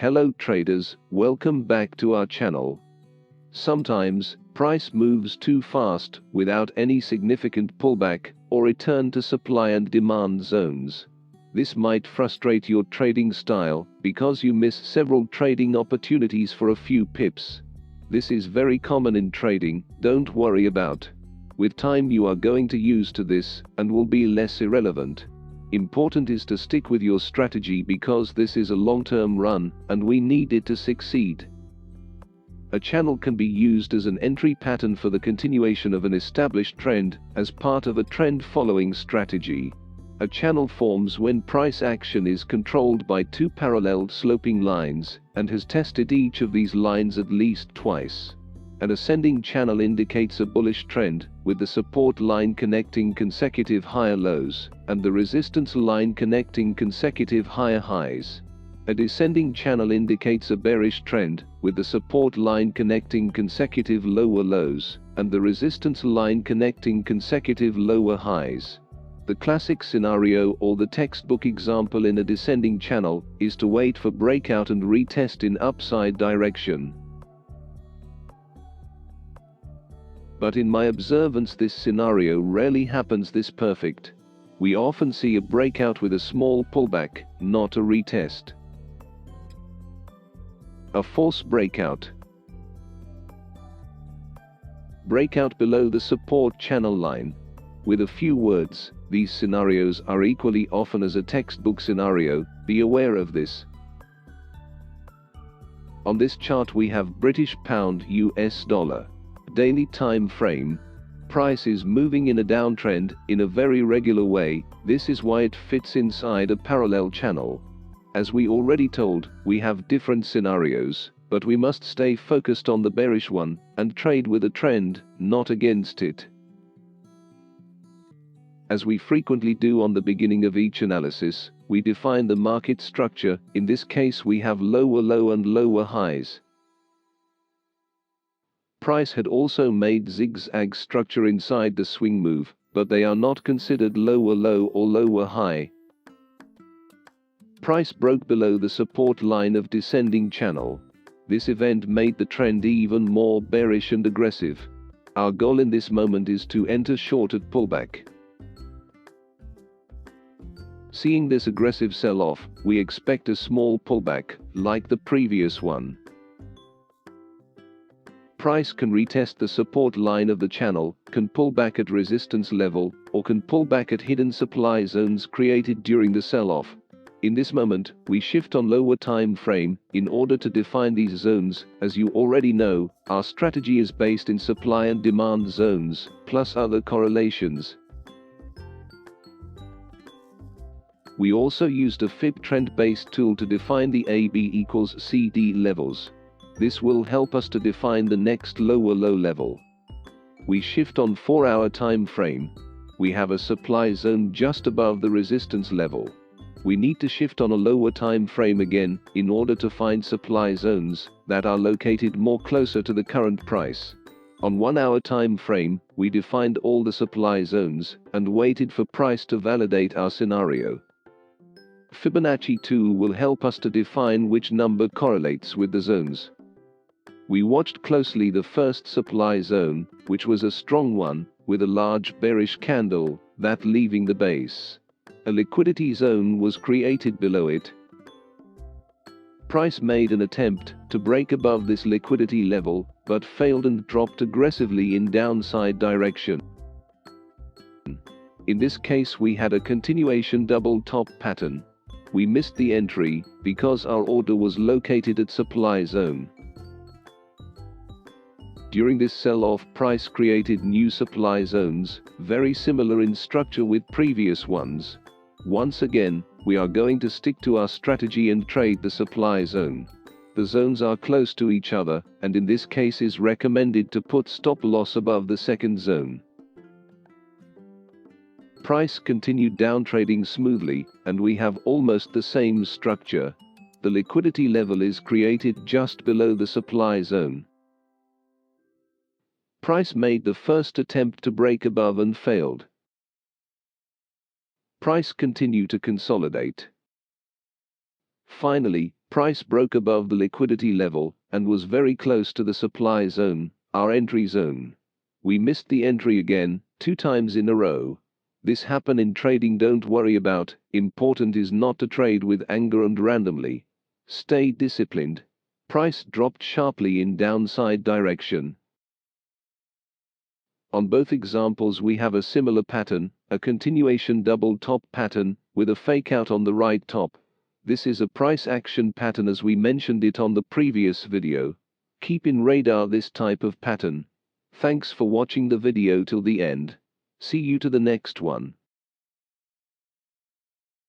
Hello traders, welcome back to our channel. Sometimes, price moves too fast without any significant pullback or return to supply and demand zones. This might frustrate your trading style because you miss several trading opportunities for a few pips. This is very common in trading, don't worry about. With time you are going to use to this and will be less irrelevant. Important is to stick with your strategy because this is a long-term run and we need it to succeed. A channel can be used as an entry pattern for the continuation of an established trend as part of a trend-following strategy. A channel forms when price action is controlled by two parallel sloping lines and has tested each of these lines at least twice. An ascending channel indicates a bullish trend, with the support line connecting consecutive higher lows, and the resistance line connecting consecutive higher highs. A descending channel indicates a bearish trend, with the support line connecting consecutive lower lows, and the resistance line connecting consecutive lower highs. The classic scenario or the textbook example in a descending channel is to wait for breakout and retest in upside direction. But in my observance this scenario rarely happens this perfect. We often see a breakout with a small pullback, not a retest. A false breakout. Breakout below the support channel line. With a few words, these scenarios are equally often as a textbook scenario, be aware of this. On this chart we have British pound US dollar. Daily time frame. Price is moving in a downtrend in a very regular way. This is why it fits inside a parallel channel. As we already told, we have different scenarios, but we must stay focused on the bearish one and trade with a trend, not against it. As we frequently do on the beginning of each analysis, we define the market structure. In this case we have lower low and lower highs. Price had also made zigzag structure inside the swing move, but they are not considered lower low or lower high. Price broke below the support line of descending channel. This event made the trend even more bearish and aggressive. Our goal in this moment is to enter short at pullback. Seeing this aggressive sell-off, we expect a small pullback, like the previous one. Price can retest the support line of the channel, can pull back at resistance level, or can pull back at hidden supply zones created during the sell-off. In this moment, we shift on lower time frame in order to define these zones. As you already know, our strategy is based in supply and demand zones, plus other correlations. We also used a fib trend-based tool to define the AB equals CD levels. This will help us to define the next lower low level. We shift on 4-hour time frame. We have a supply zone just above the resistance level. We need to shift on a lower time frame again in order to find supply zones that are located more closer to the current price. On 1-hour time frame, we defined all the supply zones and waited for price to validate our scenario. Fibonacci tool will help us to define which number correlates with the zones. We watched closely the first supply zone, which was a strong one, with a large bearish candle, that leaving the base. A liquidity zone was created below it. Price made an attempt to break above this liquidity level, but failed and dropped aggressively in downside direction. In this case we had a continuation double top pattern. We missed the entry because our order was located at supply zone. During this sell-off, price created new supply zones, very similar in structure with previous ones. Once again, we are going to stick to our strategy and trade the supply zone. The zones are close to each other, and in this case is recommended to put stop loss above the second zone. Price continued downtrading smoothly, and we have almost the same structure. The liquidity level is created just below the supply zone. Price made the first attempt to break above and failed. Price continued to consolidate. Finally, Price broke above the liquidity level and was very close to the supply zone, our entry zone. We missed the entry again, 2 times in a row. This happen in trading, don't worry about. Important is not to trade with anger and randomly. Stay disciplined. Price dropped sharply in downside direction. On both examples we have a similar pattern, a continuation double top pattern, with a fake out on the right top. This is a price action pattern as we mentioned it on the previous video. Keep in radar this type of pattern. Thanks for watching the video till the end. See you to the next one.